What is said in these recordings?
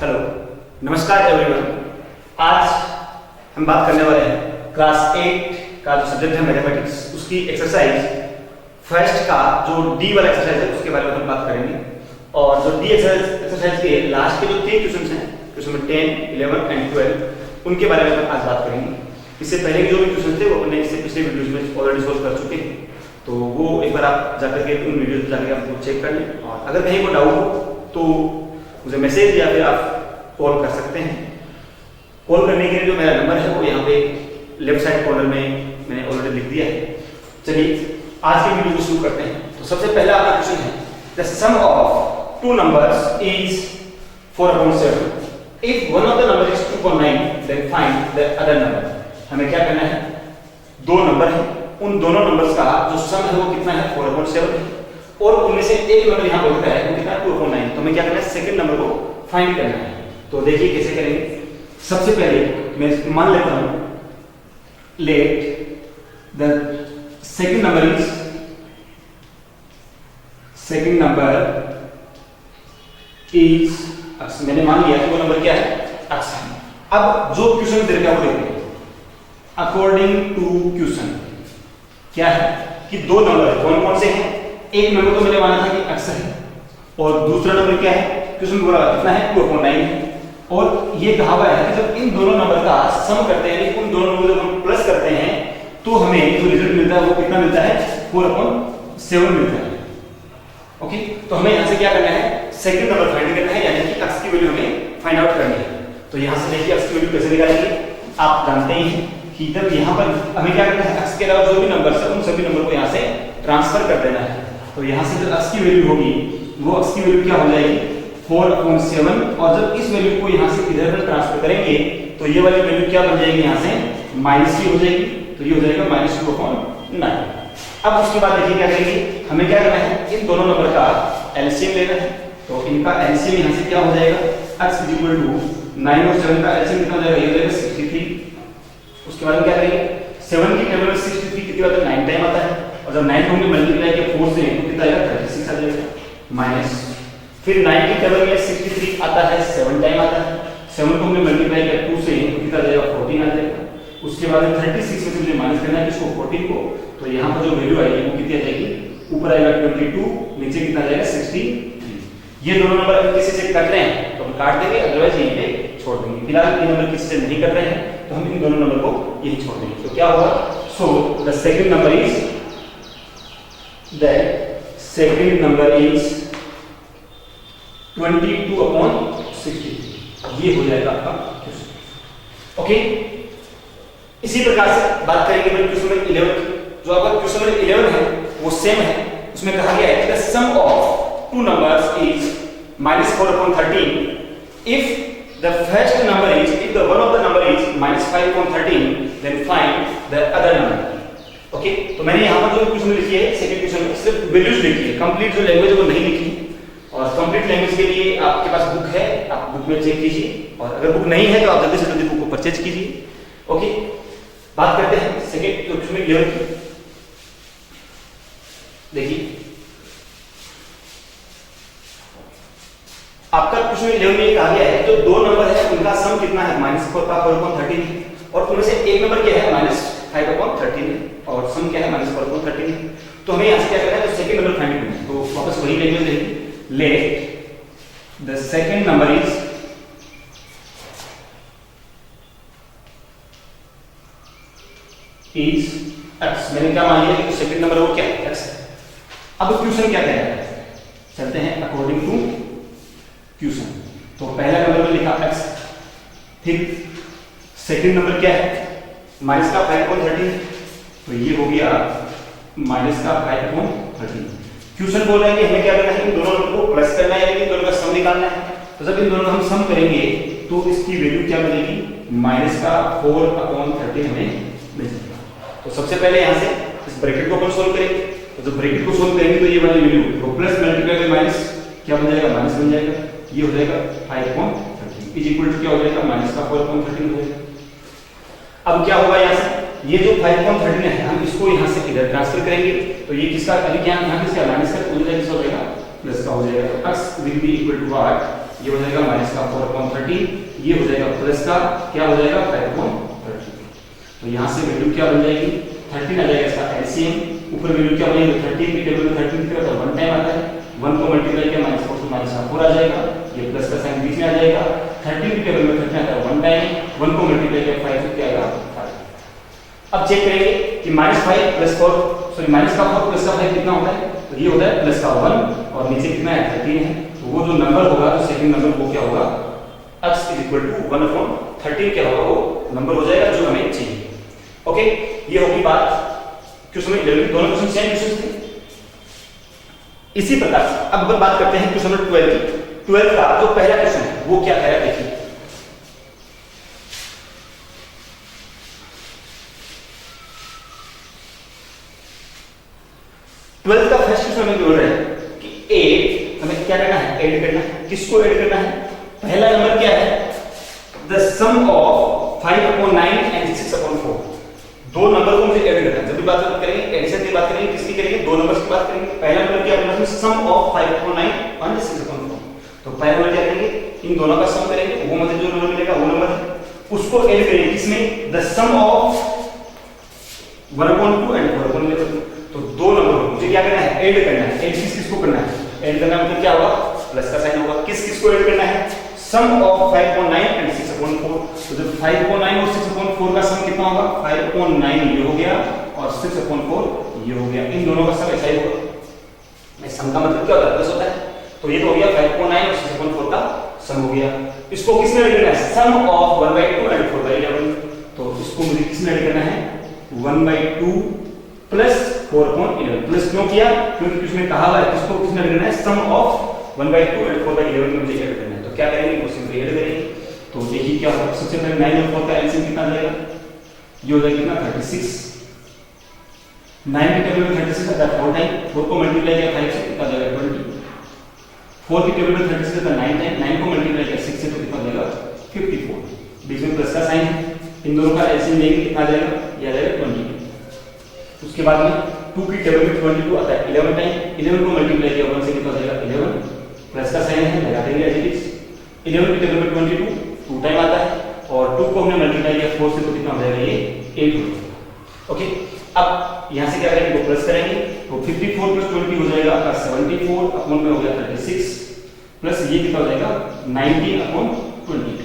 Hello, नमस्कार everyone. आज हम बात करने वाले हैं क्लास 8 का जो सब्जेक्ट है मैथमेटिक्स, उसकी एक्सरसाइज फर्स्ट का जो डी वाला एक्सरसाइज है उसके बारे में हम बात करेंगे। और जो डी एक्सरसाइज के लास्ट के जो 3 क्वेश्चन हैं, क्वेश्चन नंबर 10, 11 एंड 12, उनके बारे में हम आज बात करेंगे। इससे पहले के जो भी क्वेश्चन थे वो अपने इससे पिछले वीडियोज में ऑलरेडी सोल्व कर चुके हैं, तो वो एक बार आप जाकर के उन वीडियोज में जाकर आप चेक कर लें। और अगर कहीं को डाउट हो तो मुझे मैसेज या फिर आप कॉल कर सकते हैं। कॉल करने के लिए जो मेरा नंबर है वो यहाँ पे लेफ्ट साइड कॉर्नर में मैंने ऑलरेडी लिख दिया है। चलिए आज की वीडियो को शुरू करते हैं। तो सबसे पहला आपका क्वेश्चन है, the sum of two numbers is 4/7। If one of the number is 2.9 then find the other number. हमें क्या करना है, दो नंबर है, उन दोनों नंबर्स का जो सम है वो कितना है, 4/7 है, और उनमें से एक नंबर यहाँ पर होता है वो कितना, 2.9। तो हमें क्या करना है, सेकंड नंबर को फाइंड करना है। तो देखिए कैसे करेंगे। सबसे पहले मैं मान लेता हूं, let the second number is x। मैंने मान लिया कि वो नंबर क्या है, x है। अब जो क्वेश्चन दे रखा है वो देखते हैं। अकॉर्डिंग टू क्वेश्चन क्या है कि दो नंबर कौन कौन से हैं। एक नंबर तो मैंने माना था कि x है, और दूसरा नंबर क्या है, क्वेश्चन बोला कितना है, 2.9 है। और ये कहा हुआ है कि जब इन दोनों नंबर का सम करते हैं, उन दोनों नंबर जब हम प्लस करते हैं तो हमें जो रिजल्ट मिलता है वो कितना मिलता है, 4/7 मिलता है। ओके, तो हमें यहाँ से क्या करना है, सेकंड नंबर फाइंड करना है, यानी कि x की वैल्यू हमें फाइंड आउट करनी है। तो यहाँ से देखिए x की वैल्यू कैसे निकालेंगे। आप जानते ही हैं कि जब यहाँ पर हमें क्या करना है, x के अलावा जो भी नंबर है उन सभी नंबर को यहाँ से ट्रांसफर कर देना है। तो यहाँ से जो x की वैल्यू होगी वो x की वैल्यू क्या हो जाएगी, 4/7। और जब इस वैल्यू को यहाँ से इधर ट्रांसफर करेंगे तो ये वाली वैल्यू क्या बन जाएगी, यहाँ से -3 हो जाएगी। तो ये हो जाएगा -2/9। अब उसके बाद देखिए क्या करेंगे, हमें क्या करना है, इन दोनों नंबर का एलसीएम लेना है। तो इनका एलसीएम यहाँ से क्या हो जाएगा, x = 9 और 7 का एलसीएम कितना हो जाएगा, ये हो जाएगा 63। उसके बाद क्या करेंगे, 7 की टेबल में 63 कितनी बार 9 टाइम आता है, और जब 9 को हमने मल्टीप्लाई किया 4 से तो कितना आएगा, 36 आ जाएगा। माइनस फिर 9 की टेबल में 63 आता है, 7 टाइम आता है, 7 को हमने मल्टीप्लाई किया 2 से तो कितना आ जाएगा, 14 आ जाएगा। उसके बाद 36 में से मुझे माइनस करना है किसको, 14 को। तो यहाँ पर जो वैल्यू आएगी वो कितनी आ जाएगी, ऊपर आएगा 22, नीचे कितना आ जाएगा, 63। ये दोनों नंबर किसी से कट रहे हैं तो हम काट देंगे, अदरवाइज यहीं पे छोड़ देंगे। फिलहाल ये नंबर किसी से नहीं कट रहे हैं तो हम इन दोनों नंबर को यहीं छोड़ देंगे। तो क्या होगा, so the second number is 22/63। ये हो जाएगा आपका क्वेश्चन। ओके, इसी प्रकार से बात करेंगे क्वेश्चन नंबर 11 की। जो आपका क्वेश्चन नंबर 11 है वो सेम है। उसमें कहा गया है the sum of two numbers is -4/13 if the first number is, if the one of the number is -5/13 then find the other number। Okay, तो मैंने यहाँ पर जो क्वेश्चन लिखी है, सेकंड क्वेश्चन में सिर्फ वैल्यूज लिखी है, कंप्लीट जो लैंग्वेज है वो नहीं लिखी है। और कंप्लीट लैंग्वेज के लिए आपके पास बुक है, आप बुक में चेक कीजिए, और अगर बुक नहीं है तो आप जल्दी से जल्दी बुक को परचेज कीजिए। ओके, बात करते हैं सेकंड क्वेश्चन में 11 की। देखिए आपका क्वेश्चन 11 में कहा गया है जो दो नंबर है उनका सम कितना है, -4/13 है, और उनमें से एक नंबर क्या है, -5/13 है, और सम क्या है, -4/13 है। तो हमें यहाँ से क्या करना है, तो सेकंड नंबर फाइंड करना है। तो वापस वही लैंग्वेज रहेगी, let the second number is x। मैंने क्या मान लिया कि सेकंड नंबर वो क्या है, x है। अब क्वेश्चन क्या कह रहा है, चलते हैं अकॉर्डिंग टू क्वेश्चन। तो पहला नंबर में लिखा x, फिर सेकंड नंबर क्या है, -5/13, तो ये हो गया -5/13। क्वेश्चन बोल रहा है कि हमें क्या करना है, इन दोनों नंबर को प्लस करना है, यानी कि इन दोनों का सम निकालना है। तो जब इन दोनों का हम सम करेंगे तो इसकी वैल्यू क्या मिलेगी, -4/13 हमें मिल जाएगा। तो सबसे पहले यहाँ से इस ब्रैकेट को अपन सोल्व करेंगे। तो जब ब्रैकेट को सोल्व करेंगे तो ये वाली वैल्यू तो प्लस मल्टीप्लाई बाय माइनस क्या बन जाएगा, माइनस बन जाएगा। ये हो जाएगा 5/13 इज इक्वल टू क्या हो जाएगा, -4/13 हो जाएगा। अब क्या होगा, यहाँ से ये जो 5/13 है हम इसको यहाँ से इधर ट्रांसफर करेंगे। तो ये किसका, अभी यहाँ किसका, माइनस का, हो जाएगा प्लस का हो जाएगा। x will be equal to what, ये हो जाएगा माइनस का 4/13, ये हो जाएगा प्लस का क्या हो जाएगा 5/13। तो यहाँ से वैल्यू क्या बन जाएगी 13 आ जाएगा इसका एलसीएम। ऊपर वैल्यू क्या बनेगी 13 की टेबल में 13 की तो 1 टाइम आता है, 1 को मल्टीप्लाई किया -4 से -4 आ जाएगा, ये प्लस का साइन बीच में आ जाएगा। 13 की टेबल में 13 आता है 1 टाइम, 1 को मल्टीप्लाई किया 5 से क्या आएगा 5। अब चेक करेंगे कि -5 + 4 सॉरी माइनस का 4 प्लस का 5 कितना होता है, तो ये होता है प्लस का 1 और नीचे कितना है 13 है। तो वो जो नंबर होगा तो सेकंड नंबर वो क्या होगा x = 1/13 क्या होगा वो नंबर हो जाएगा जो हमें चाहिए। ओके, ये होगी बात क्वेश्चन में 11 दोनों क्वेश्चन सेम क्वेश्चन थे। इसी प्रकार से अब अपन बात करते हैं क्वेश्चन नंबर 12 की। 12 का जो पहला क्वेश्चन है वो क्या कह रहा है देखिए। ट्वेल्थ का फर्स्ट क्वेश्चन हमें बोल रहे हैं कि 8 हमें क्या करना है ऐड करना है। किसको ऐड करना है, पहला नंबर क्या है द सम ऑफ 5/9 एंड 6/4। दो नंबर को मुझे ऐड करना है। जब भी बात करेंगे एडिशन की बात करेंगे किसकी करेंगे दो नंबर्स की बात करेंगे। पहला नंबर क्या बोला सम ऑफ 5/9 एंड 6/4। तो पहला नंबर क्या करेंगे इन दोनों का सम करेंगे, वो मतलब जो नंबर मिलेगा वो नंबर है उसको ऐड करेंगे किसमें द सम ऑफ 1/2 एंड 4/11। तो दो नंबर को मुझे क्या करना है ऐड करना है। ऐड किसको करना है, ऐड करना मतलब क्या होगा प्लस का साइन होगा। किसको ऐड करना है सम ऑफ 5/9 एंड 6/4। तो जब 5/9 और 6/4 का सम कितना होगा 5/9 ये हो गया और 6/4 ये हो गया। इन दोनों का सम ऐसा ही होगा। मैं सम का मतलब क्या होता है प्लस होता है। तो ये तो हो गया 5/9 और 6/4 का सम हो गया। इसको किसने ऐड करना है सम ऑफ 1/2 एंड 4/11। तो इसको मुझे किसने ऐड करना है 1/2 प्लस 4/11। प्लस क्यों किया क्योंकि उसमें कहा हुआ है किसको किसने ऐड करना है सम ऑफ 1/2 एंड 4/11 में मुझे ऐड करना है। तो क्या करेंगे वो सिंपली ऐड करेंगे। तो देखिए क्या होगा सबसे पहले 9 और 4 का एलसीएम कितना जाएगा ये हो जाएगा कितना 36। 9 की टेबल में 36 आता है 4 टाइम, 4 को मल्टीप्लाई किया 5 से कितना जाएगा 20। 4 की टेबल में 36 आता है 9 टाइम, 9 को मल्टीप्लाई किया 6 से तो कितना जाएगा 54। बीच में प्लस का साइन है, इन दोनों का एलसीएम लेंगे कितना जाएगा ये आ जाएगा 20। उसके बाद में 2 की टेबल में 22 आता है 11 टाइम, 11 को मल्टीप्लाई किया 1 से कितना जाएगा 11 प्लस का साइन है लगा देंगे एज इट इज। 11 की टेबल में 22 2 टाइम आता है और 2 को हमने मल्टीप्लाई किया 4 से तो कितना हो जाएगा ये 8 हो जाएगा। ओके, अब यहां से क्या करेंगे वो प्लस करेंगे तो 54 + 20 हो जाएगा आपका 74 अपॉन में हो गया 36 प्लस ये कितना हो जाएगा 19/20।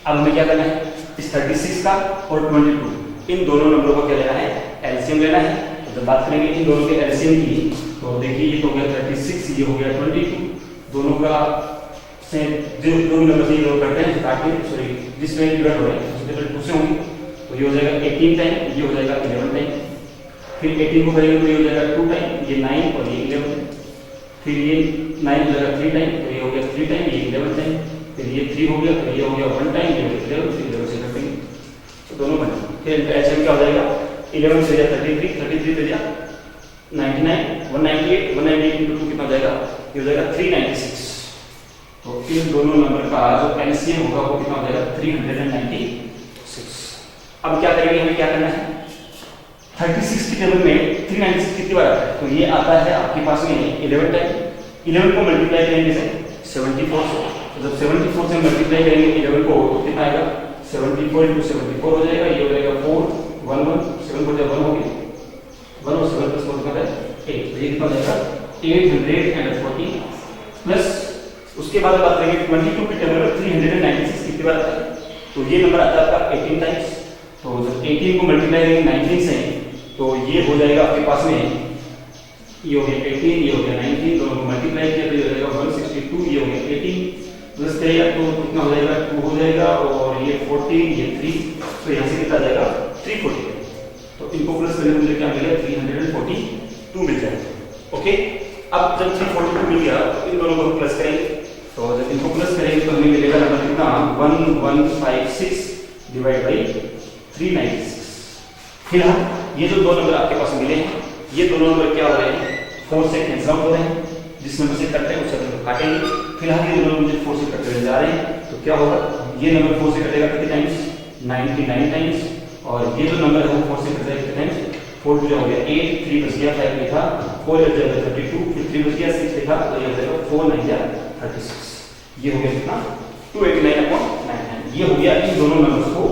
अब हमें क्या करना है इस 36 का और 22 इन दोनों नंबरों को क्या लेना है एलसीएम लेना है। तो जब बात करेंगे इन दोनों के एलसीएम की तो देखिए ये तो हो गया 36 ये हो गया 22। दोनों का से जो भी नंबर से लोग करते हैं ताकि सॉरी जिसमें डिवाइड हो रहे हैं उसके पहले 2 से होंगे तो ये हो जाएगा 18 टाइम ये हो जाएगा 11 टाइम। फिर 18 को करेंगे तो ये हो जाएगा 2 टाइम ये 9 और ये 11। फिर ये 9 हो जाएगा 3 टाइम तो ये हो गया 3 टाइम ये 11 टाइम। फिर ये 3 हो गया तो ये हो गया 1 टाइम ये हो गया 11 फिर 11 से कटेंगे तो दोनों बने। फिर एलसीएम क्या हो जाएगा 11 से 33 33 से 99 198 198 × 2 कितना हो जाएगा ये हो जाएगा 396। तो इन दोनों नंबर का जो एलसीएम होगा वो कितना हो जाएगा 396। अब क्या करेंगे हमें क्या करना है 36 की टेबल में 396 कितनी बार आता है तो ये आता है आपके पास में 11 टाइम। 11 को मल्टीप्लाई करेंगे से 74 से तो जब 74 से मल्टीप्लाई करेंगे 11 को तो कितना आएगा 74 × 74 हो जाएगा ये हो जाएगा 4 1 1 7 को जब 1 हो गया 1 और 7 + 4 कितना है 8 तो ये कितना हो जाएगा 840 प्लस उसके बाद बात करेंगे 22 की टेबल में 396 कितनी बार आता है तो ये नंबर आता है आपका 18 टाइम्स। तो जब 18 को मल्टीप्लाई करेंगे 19 से तो ये हो जाएगा आपके पास में ये हो गया 18 ये हो गया 19 दोनों को मल्टीप्लाई किया तो ये हो जाएगा 162 ये हो गया 18 प्लस करेगा तो कितना हो जाएगा 2 हो जाएगा और ये 14 ये 3 तो यहाँ से कितना जाएगा 340। तो इनको प्लस करने मुझे क्या मिलेगा 342 मिल जाएगा। ओके, अब जब 342 मिल गया तो इन दोनों को प्लस करेंगे तो जब इनको प्लस करेंगे तो हमें मिलेगा नंबर कितना 1156 / 396। फिलहाल ये जो दो नंबर आपके पास मिले हैं ये दोनों नंबर क्या हो रहे हैं 4 से कैंसिल आउट हो रहे हैं। जिस नंबर से कटते हैं उस नंबर को काटेंगे। फिलहाल ये दोनों मुझे 4 से कटते हुए जा रहे हैं तो क्या होगा ये नंबर 4 से कटेगा कितने टाइम्स 99 टाइम्स और ये जो नंबर है वो 4 से कटेगा कितने टाइम्स 4 पूजा हो गया 8 3 बच गया 5 लिखा 4 हो जाएगा 32 फिर 3 बच गया 6 लिखा तो ये हो जाएगा 4 9 36। ये हो गया कितना 289/99। ये हो गया इन दोनों नंबर्स को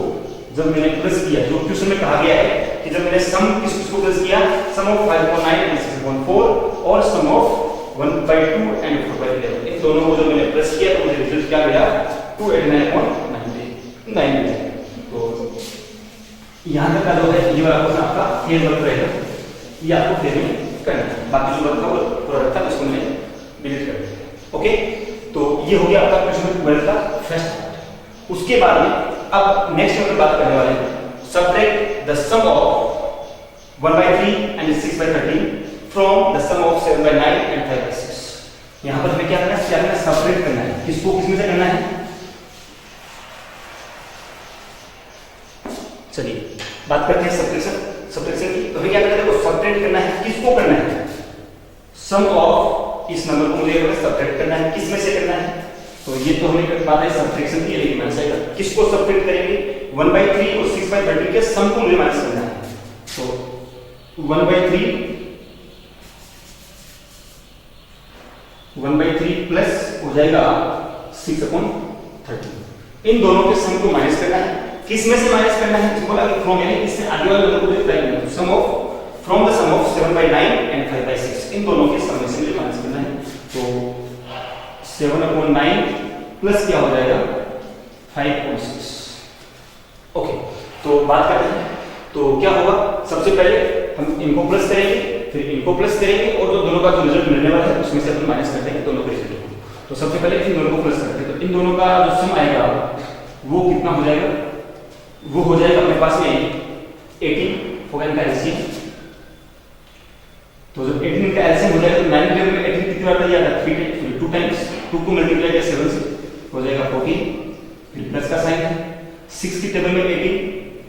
जब मैंने प्लस किया, जो क्वेश्चन में कहा गया है कि जब मैंने सम किसको प्लस किया, सम ऑफ 5/9 एंड 6/4 और सम ऑफ 1/2 एंड 4/11, इन दोनों को जब मैंने प्लस किया तो मुझे रिजल्ट क्या मिला 289/99। तो यहाँ तक का जो है ये वाला क्वेश्चन आपका फेल वर्क रहेगा, ये आपको फेल में करना है। बाकी जो वर्क था वो प्रोडक्ट था, उसको मैंने डिलीट कर दिया। ओके, तो ये हो गया आपका क्वेश्चन 12 का फर्स्ट पार्ट। उसके बाद में अब नेक्स्ट में बात करने वाले हैं subtract the sum of 1/3 and 6/13 from the sum of 7/9 and 5/6। यहां पर हमें क्या करना है, सबट्रैक्ट करना है। किसको किसमें से करना है, चलिए बात करते हैं सब्ट्रैक्शन की। तो हमें क्या करना है, देखो सबट्रैक्ट करना है, किसको करना है, सम ऑफ इस नंबर को मुझे सबट्रैक्ट करना है, किसमें से करना है, तो ये तो हमें बात है सब्ट्रैक्शन की, लेकिन माइनस आएगा। किसको सबट्रैक्ट करेंगे, 1/3 और 6/13 के सम को मुझे माइनस करना है। तो 1/3 प्लस हो जाएगा 6/13, इन दोनों के सम को माइनस करना है। किसमें से माइनस करना है, इसको बोला कि फ्रॉम, यानी इससे आगे वाले नंबर को रिप्लाई करना है। Sum of from the sum of 7/9 and 5/6, इन दोनों के सम में से मुझे माइनस करना है। तो 7/9 प्लस क्या हो जाएगा 5/6। ओके, तो बात करते हैं। तो क्या होगा, सबसे पहले हम इनको प्लस करेंगे, फिर इनको प्लस करेंगे, और जो दोनों का जो रिजल्ट मिलने वाला है उसमें से अपन माइनस कर देंगे दोनों के रिजल्ट को। तो सबसे पहले इन दोनों को प्लस करते हैं, तो इन दोनों का जो सम आएगा वो कितना हो जाएगा, वो हो जाएगा अपने पास में 18 होगा इनका एलसीएम। तो जब 18 का एलसीएम हो जाएगा तो 9 के टेबल में 18 कितनी बार दिया था, 2 टाइम्स, 2 को मल्टीप्लाई किया 7 से हो जाएगा 14, फिर प्लस का साइन है। 6 की टेबल में 18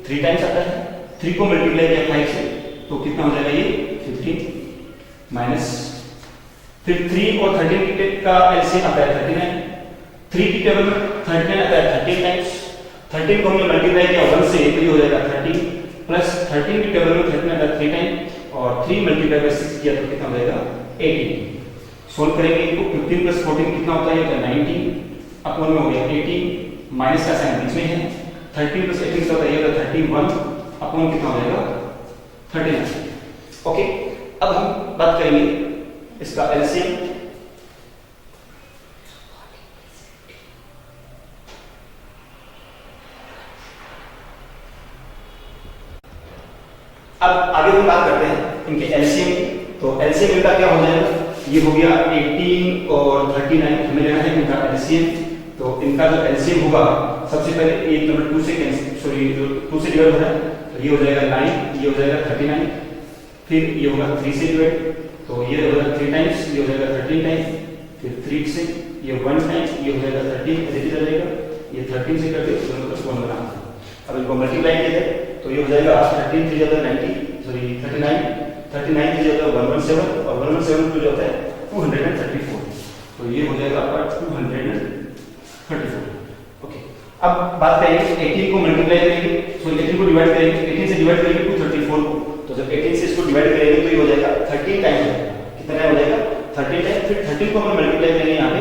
3 टाइम्स आता है, 3 को मल्टीप्लाई किया 5 से तो कितना हो जाएगा ये 15, माइनस फिर 3 और 13 का एलसीएम आता है 39, 3 की टेबल में 39 आता है 13 टाइम्स, 13 को हमने मल्टीप्लाई किया 1 से तो ये हो जाएगा 30, प्लस 13 की टेबल में 13 आता है 3 टाइम, और 3 मल्टीप्लाई बाय 6 किया तो कितना हो जाएगा 18। सोल्व करेंगे इनको, 15 प्लस 14 कितना होता है, 19 अपॉन में हो गया 18, माइनस का साइन बीच में है, 13 प्लस 18 कितना होता है 31 अपॉन कितना हो जाएगा 39। ओके, अब हम बात करेंगे इसका एलसीएम। अब आगे हम बात करते हैं इनके एलसीएम की। तो एलसीएम इनका क्या हो जाएगा, ये हो गया 18 और 39, हमें लेना है इनका एलसीएम। तो इनका जो एलसीएम होगा, सबसे पहले एक नंबर 2 से डिवाइड हो रहा है, तो ये हो जाएगा 9, ये हो जाएगा 39, फिर ये होगा 3 से डिवाइड, तो ये हो जाएगा 3 टाइम्स, ये हो जाएगा 13 टाइम्स, फिर 3 से ये 1 टाइम, ये हो जाएगा 13, ऐसे चला जाएगा, ये 13 से करके दोनों तरफ 1 बना। अब इनको मल्टीप्लाई किया जाए तो ये हो जाएगा 13 3 ज़्यादा 90, सॉरी 39, 39 3 ज़्यादा 117, और 117 जो होता है 234, तो ये हो जाएगा आपका 234। ओके, अब बात करेंगे 18 को मल्टीप्लाई करेंगे, सॉरी 18 को डिवाइड करेंगे, 18 से डिवाइड करेंगे 234 को, तो जब 18 से इसको डिवाइड करेंगे तो ये हो जाएगा 13 टाइम, कितना टाइम हो जाएगा 13 टाइम, फिर 13 को हम मल्टीप्लाई करेंगे यहाँ पे,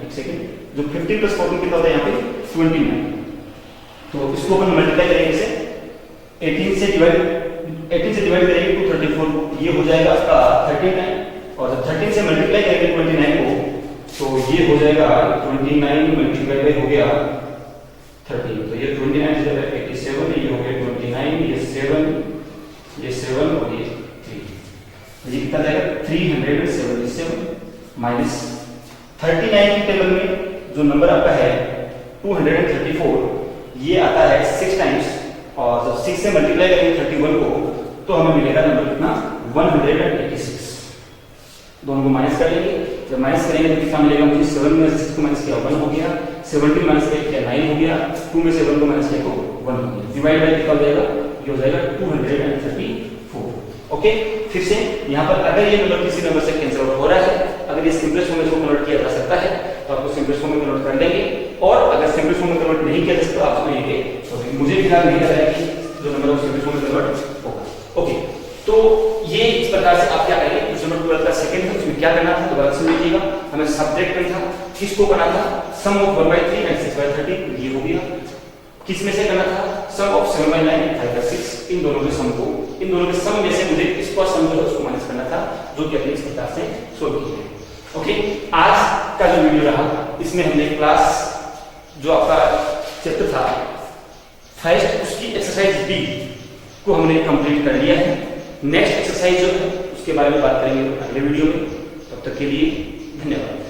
एक सेकंड, जो 15 प्लस 14 कितना होता है यहाँ पे 29, तो इसको अपन मल्टीप्लाई करेंगे से 18 से डिवाइड करेंगे 234 को, ये हो जाएगा आपका 13 टाइम, और जब 13 से मल्टीप्लाई करेंगे 29 को तो ये हो जाएगा 29 मल्टीप्लाई बाय हो गया 13, तो ये 29 से जाएगा 87, ये हो गया 29, ये 7 और ये 3, तो ये कितना जाएगा 377 माइनस 39 की टेबल में जो नंबर आपका है 234, ये आता है 6 टाइम्स, और जब 6 से मल्टीप्लाई करेंगे 31 को तो हमें मिलेगा नंबर कितना 186। दोनों को माइनस कर लेंगे, जब माइनस करेंगे तो कितना मिलेगा मुझे, 7 में 6 को माइनस किया 1 हो गया, 17 माइनस किया 9 हो गया, 2 में से 1 को माइनस किया तो 1 हो गया, डिवाइड बाय कितना हो जाएगा, ये हो जाएगा 234। ओके, फिर से यहाँ पर अगर ये नंबर किसी नंबर से कैंसिल आउट हो रहा है, अगर ये सिंपलेस्ट फॉर्म में इसको कन्वर्ट किया जा सकता है तो आपको सिंपलेस्ट फॉर्म में कन्वर्ट कर देंगे, और अगर सिंपलेस्ट फॉर्म में कन्वर्ट नहीं किया जा सकता आप समझेंगे, तो मुझे भी ध्यान नहीं लग रहा है कि जो नंबर सिंपलेस्ट फॉर्म में कन्वर्ट होगा। ओके, तो ये इस प्रकार से आप क्या करेंगे, क्वेश्चन नंबर 12 का सेकंड है, उसमें क्या करना था दोबारा से लीजिएगा, हमें सब्ट्रैक्ट करना था, किसको करना था, सम ऑफ 1/3 एंड 6/13 ये हो गया। किस में से करना था? सम ऑफ 7/9 एंड 5/6, इन दोनों के सम में से मुझे इस पर सम जो है उसको माइनस करना था, जो कि अपने इस प्रकार से सोल्व किया है। ओके, आज का जो वीडियो रहा इसमें हमने क्लास जो आपका चैप्टर था फर्स्ट उसकी एक्सरसाइज बी को हमने कंप्लीट कर लिया है। नेक्स्ट एक्सरसाइज जो है उसके बारे में बात करेंगे अगले वीडियो में। तब तक के लिए धन्यवाद।